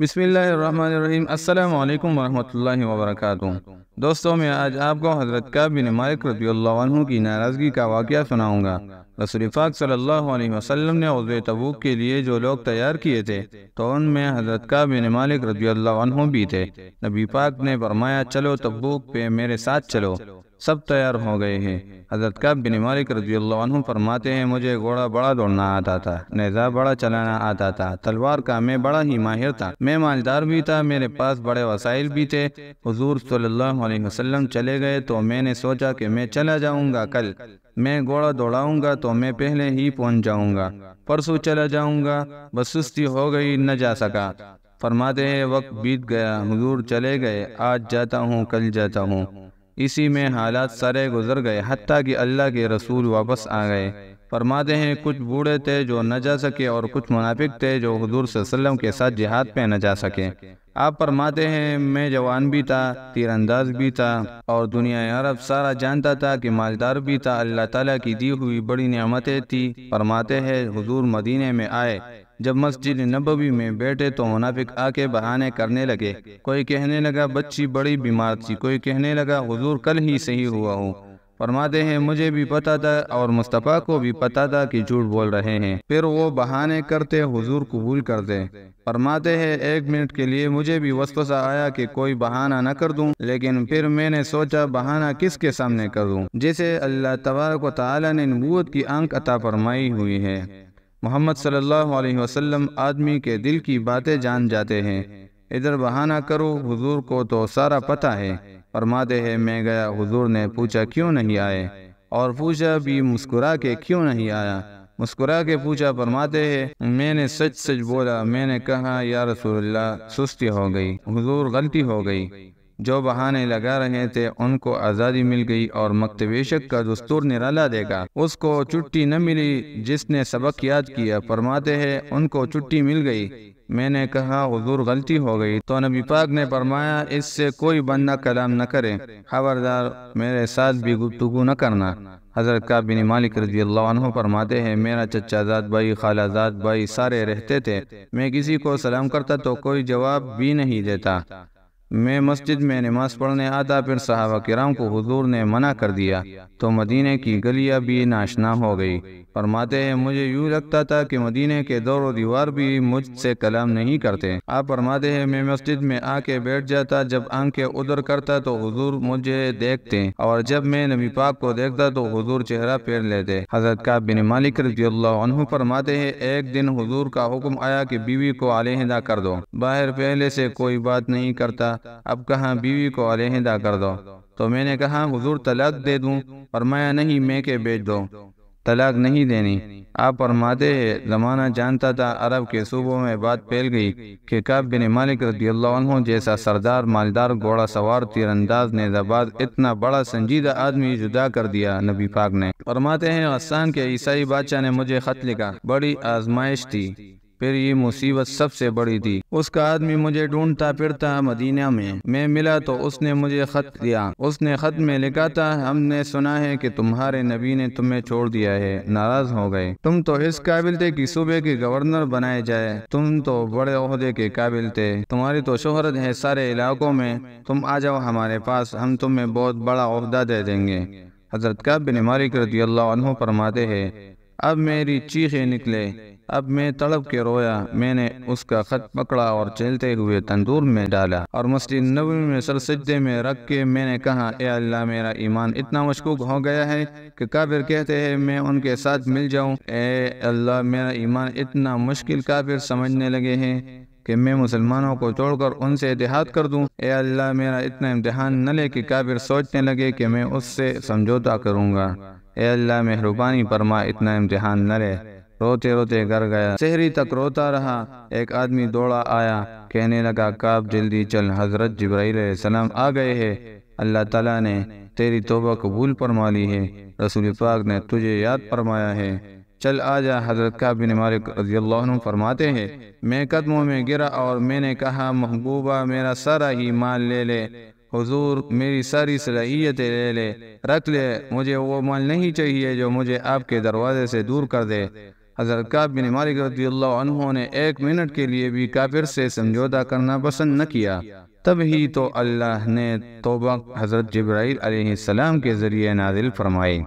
بسم اللہ الرحمن الرحیم۔ السلام علیکم ورحمۃ اللہ وبرکاتہ۔ دوستوں، میں آج آپ کو حضرت کعب بن مالک رضی اللہ عنہ کی ناراضگی کا واقعہ سناؤں گا۔ رسول پاک صلی اللہ علیہ وسلم نے غزوہ تبوک کے لیے جو لوگ تیار کیے تھے تو ان میں حضرت کعب بن مالک رضی اللہ عنہ بھی تھے۔ نبی پاک نے فرمایا، چلو تبوک پہ میرے ساتھ چلو۔ سب تیار ہو گئے ہیں۔ حضرت کعب بن مالک رضی اللہ عنہ فرماتے ہیں، مجھے گھوڑا بڑا دوڑنا آتا تھا، نیزہ بڑا چلانا آتا تھا، تلوار کا میں بڑا ہی ماہر تھا، میں مالدار بھی تھا، میرے پاس بڑے وسائل بھی تھے۔ حضور صلی اللہ علیہ وسلم چلے گئے تو میں نے سوچا کہ میں چلا جاؤں گا، کل میں گھوڑا دوڑاؤں گا تو میں پہلے ہی پہنچ جاؤں گا، پرسوں چلا جاؤں گا، بس سستی ہو گئی، نہ جا سکا۔ فرماتے ہیں، وقت بیت گیا، حضور چلے گئے، آج جاتا ہوں، کل جاتا ہوں، اسی میں حالات سارے گزر گئے، حتیٰ کہ اللہ کے رسول واپس آ گئے۔ فرماتے ہیں، کچھ بوڑھے تھے جو نہ جا سکے اور کچھ منافق تھے جو حضور صلی اللہ علیہ وسلم کے ساتھ جہاد پہ نہ جا سکے۔ آپ فرماتے ہیں، میں جوان بھی تھا، تیر انداز بھی تھا، اور دنیا عرب سارا جانتا تھا کہ مالدار بھی تھا، اللہ تعالیٰ کی دی ہوئی بڑی نعمتیں تھی۔ فرماتے ہیں، حضور مدینے میں آئے، جب مسجد نبوی میں بیٹھے تو منافق آ کے بہانے کرنے لگے۔ کوئی کہنے لگا بچی بڑی بیمار تھی، کوئی کہنے لگا حضور کل ہی صحیح ہوا ہوں۔ فرماتے ہیں، مجھے بھی پتا تھا اور مصطفیٰ کو بھی پتا تھا کہ جھوٹ بول رہے ہیں، پھر وہ بہانے کرتے، حضور قبول کرتے۔ فرماتے ہیں، ایک منٹ کے لیے مجھے بھی وسوسہ آیا کہ کوئی بہانہ نہ کر دوں، لیکن پھر میں نے سوچا بہانہ کس کے سامنے کر دوں، جسے اللہ تبارک و تعالی نے نبوت کی آنکھ عطا فرمائی ہوئی ہے۔ محمد صلی اللہ علیہ وسلم آدمی کے دل کی باتیں جان جاتے ہیں، ادھر بہانہ کرو، حضور کو تو سارا پتہ ہے۔ فرماتے ہیں، میں گیا، حضور نے پوچھا کیوں نہیں آئے، اور پوچھا بھی مسکرا کے کیوں نہیں آیا، مسکرا کے پوچھا۔ فرماتے ہیں، میں نے سچ سچ بولا، میں نے کہا یا رسول اللہ سستی ہو گئی، حضور غلطی ہو گئی۔ جو بہانے لگا رہے تھے ان کو آزادی مل گئی اور مکتب عشق کا دستور نرالا دے گا، اس کو چھٹی نہ ملی جس نے سبق یاد کیا۔ فرماتے ہیں، ان کو چھٹی مل گئی۔ میں نے کہا حضور غلطی ہو گئی، تو نبی پاک نے فرمایا، اس سے کوئی بندہ کلام نہ کرے، خبردار میرے ساتھ بھی گفتگو نہ کرنا۔ حضرت کعب بن مالک رضی اللہ عنہ فرماتے ہیں، میرا چچا زاد بھائی، خالہ زاد بھائی سارے رہتے تھے، میں کسی کو سلام کرتا تو کوئی جواب بھی نہیں دیتا۔ میں مسجد میں نماز پڑھنے آتا، پھر صحابہ کرام کو حضور نے منع کر دیا تو مدینے کی گلیاں بھی ناشنا ہو گئی۔ فرماتے ہیں، مجھے یوں لگتا تھا کہ مدینے کے دور و دیوار بھی مجھ سے کلام نہیں کرتے۔ آپ فرماتے ہیں، میں مسجد میں آ کے بیٹھ جاتا، جب آنکھیں ادھر کرتا تو حضور مجھے دیکھتے، اور جب میں نبی پاک کو دیکھتا تو حضور چہرہ پھیر لیتے۔ حضرت کعب بن مالک رضی اللہ عنہ فرماتے ہیں، ایک دن حضور کا حکم آیا کہ بیوی کو علیحدہ کر دو۔ باہر پہلے سے کوئی بات نہیں کرتا، اب کہاں بیوی کو علیحدہ کر دو، تو میں نے کہا حضور طلاق دے دوں؟ فرمایا، نہیں، میں کے بیچ دو، طلاق نہیں دینی۔ آپ فرماتے ہیں، زمانہ جانتا تھا، عرب کے صوبوں میں بات پھیل گئی کہ کعب بن مالک رضی اللہ عنہ جیسا سردار، مالدار، گھوڑا سوار، تیر انداز، نیزہ باز، اتنا بڑا سنجیدہ آدمی جدا کر دیا نبی پاک نے۔ فرماتے ہیں، غسان کے عیسائی بادشاہ نے مجھے خط لکھا، بڑی آزمائش تھی، پھر یہ مصیبت سب سے بڑی تھی۔ اس کا آدمی مجھے ڈھونڈتا پھرتا مدینہ میں ملا تو اس نے مجھے خط دیا۔ اس نے خط میں لکھا تھا، ہم نے سنا ہے کہ تمہارے نبی نے تمہیں چھوڑ دیا ہے، ناراض ہو گئے، تم تو اس قابل تھے کہ صوبے کے گورنر بنائے جائے، تم تو بڑے عہدے کے قابل تھے، تمہاری تو شہرت ہے سارے علاقوں میں، تم آ جاؤ ہمارے پاس، ہم تمہیں بہت بڑا عہدہ دے دیں گے۔ حضرت کعب بن مالک رضی اللہ عنہ فرماتے ہیں، اب میری چیخیں نکلے، اب میں تڑپ کے رویا، میں نے اس کا خط پکڑا اور چلتے ہوئے تندور میں ڈالا اور مسجد نبوی میں سر سجدے میں رکھ کے میں نے کہا، اے اللہ، میرا ایمان اتنا مشکوک ہو گیا ہے کہ کافر کہتے ہیں میں ان کے ساتھ مل جاؤں، اے اللہ، میرا ایمان اتنا مشکل کافر سمجھنے لگے ہیں کہ میں مسلمانوں کو چھوڑ کر ان سے اتحاد کر دوں، اے اللہ، میرا اتنا امتحان نہ لے کہ کافر سوچنے لگے کہ میں اس سے سمجھوتا کروں گا، اے اللہ مہربانی فرما، اتنا امتحان نہ لے۔ روتے روتے گھر گیا، سحری تک روتا رہا۔ ایک آدمی دوڑا آیا، کہنے لگا، کعب جلدی چل، حضرت جبرائیل علیہ السلام آ گئے ہیں، اللہ تعالیٰ نے تیری توبہ قبول فرما لی ہے، رسول پاک نے تجھے یاد فرمایا ہے، چل آ جا۔ حضرت کعب بن مالک رضی اللہ عنہ فرماتے ہیں، میں قدموں میں گرا اور میں نے کہا، محبوبہ، میرا سارا ہی مال لے لے، حضور میری ساری صلاحیتیں لے لے، رکھ لے، مجھے وہ مال نہیں چاہیے جو مجھے آپ کے دروازے سے دور کر دے۔ حضرت کعب بن مالک رضی اللہ عنہ نے 1 منٹ کے لیے بھی کافر سے سمجھوتا کرنا پسند نہ کیا۔ تب ہی تو اللہ نے توبہ حضرت جبرائیل علیہ السلام کے ذریعے نازل فرمائی۔